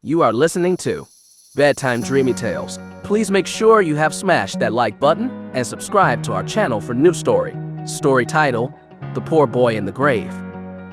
You are listening to Bedtime Dreamy Tales. Please make sure you have smashed that like button and subscribe to our channel for new story. Story title, The Poor Boy in the Grave.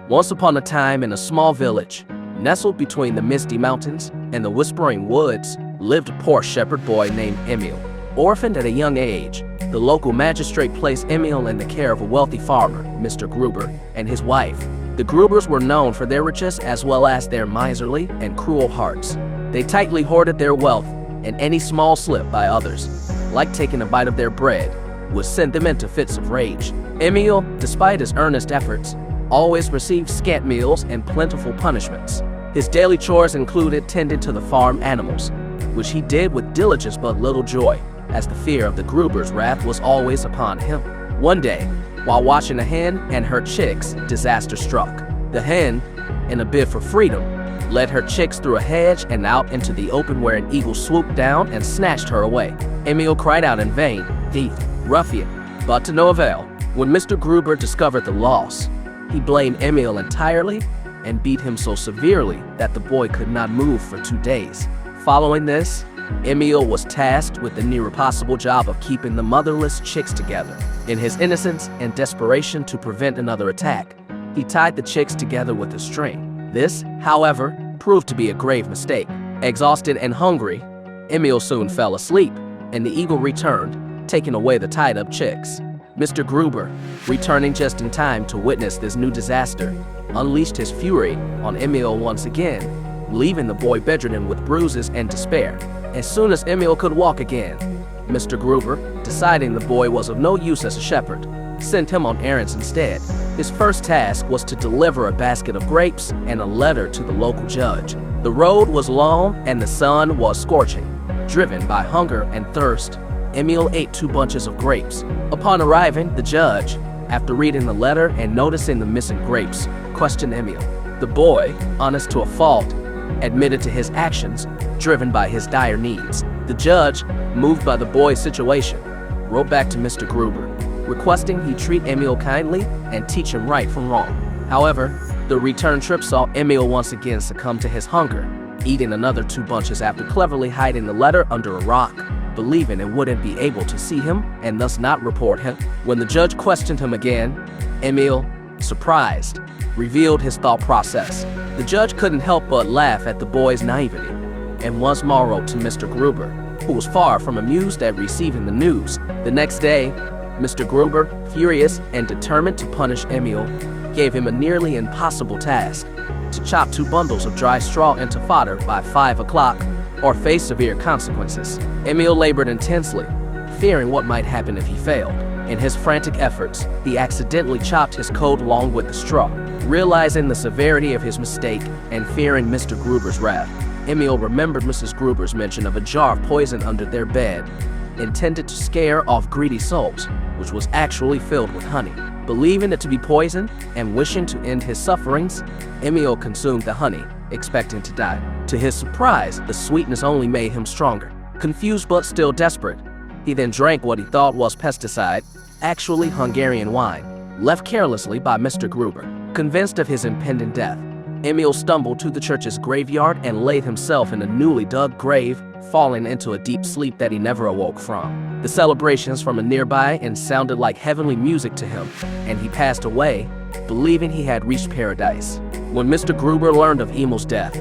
Once upon a time in a small village, nestled between the misty mountains and the whispering woods, lived a poor shepherd boy named Emil. Orphaned at a young age, the local magistrate placed Emil in the care of a wealthy farmer, Mr. Gruber, and his wife. The Grubers were known for their riches as well as their miserly and cruel hearts. They tightly hoarded their wealth, and any small slip by others, like taking a bite of their bread, would send them into fits of rage. Emil, despite his earnest efforts, always received scant meals and plentiful punishments. His daily chores included tending to the farm animals, which he did with diligence but little joy, as the fear of the Grubers' wrath was always upon him. One day, while watching a hen and her chicks, disaster struck. The hen, in a bid for freedom, led her chicks through a hedge and out into the open where an eagle swooped down and snatched her away. Emil cried out in vain, "Thief, ruffian," but to no avail. When Mr. Gruber discovered the loss, he blamed Emil entirely and beat him so severely that the boy could not move for 2 days. Following this, Emil was tasked with the near impossible job of keeping the motherless chicks together. In his innocence and desperation to prevent another attack, he tied the chicks together with a string. This, however, proved to be a grave mistake. Exhausted and hungry, Emil soon fell asleep, and the eagle returned, taking away the tied-up chicks. Mr. Gruber, returning just in time to witness this new disaster, unleashed his fury on Emil once again, leaving the boy bedridden with bruises and despair. As soon as Emil could walk again, Mr. Gruber, deciding the boy was of no use as a shepherd, sent him on errands instead. His first task was to deliver a basket of grapes and a letter to the local judge. The road was long and the sun was scorching. Driven by hunger and thirst, Emil ate 2 bunches of grapes. Upon arriving, the judge, after reading the letter and noticing the missing grapes, questioned Emil. The boy, honest to a fault, admitted to his actions, driven by his dire needs. The judge, moved by the boy's situation, wrote back to Mr. Gruber, requesting he treat Emil kindly and teach him right from wrong. However, the return trip saw Emil once again succumb to his hunger, eating another 2 bunches after cleverly hiding the letter under a rock, believing it wouldn't be able to see him and thus not report him. When the judge questioned him again, Emil, surprised, revealed his thought process. The judge couldn't help but laugh at the boy's naivety, and once more wrote to Mr. Gruber, who was far from amused at receiving the news. The next day, Mr. Gruber, furious and determined to punish Emil, gave him a nearly impossible task: to chop 2 bundles of dry straw into fodder by 5 o'clock, or face severe consequences. Emil labored intensely, fearing what might happen if he failed. In his frantic efforts, he accidentally chopped his coat along with the straw. Realizing the severity of his mistake and fearing Mr. Gruber's wrath, Emil remembered Mrs. Gruber's mention of a jar of poison under their bed, intended to scare off greedy souls, which was actually filled with honey. Believing it to be poison and wishing to end his sufferings, Emil consumed the honey, expecting to die. To his surprise, the sweetness only made him stronger. Confused but still desperate, he then drank what he thought was pesticide, actually Hungarian wine, left carelessly by Mr. Gruber. Convinced of his impending death, Emil stumbled to the church's graveyard and laid himself in a newly dug grave, falling into a deep sleep that he never awoke from. The celebrations from a nearby inn sounded like heavenly music to him, and he passed away, believing he had reached paradise. When Mr. Gruber learned of Emil's death,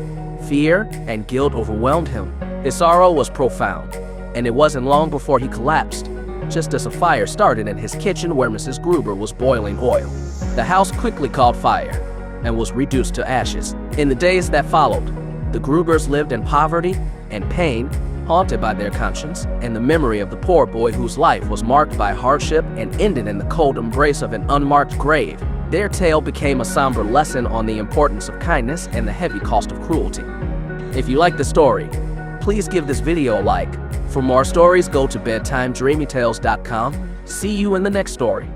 fear and guilt overwhelmed him. His sorrow was profound, and it wasn't long before he collapsed, just as a fire started in his kitchen where Mrs. Gruber was boiling oil. The house quickly caught fire and was reduced to ashes. In the days that followed, the Grubers lived in poverty and pain, haunted by their conscience and the memory of the poor boy whose life was marked by hardship and ended in the cold embrace of an unmarked grave. Their tale became a somber lesson on the importance of kindness and the heavy cost of cruelty. If you like the story, please give this video a like. For more stories, go to bedtimedreamytales.com. See you in the next story.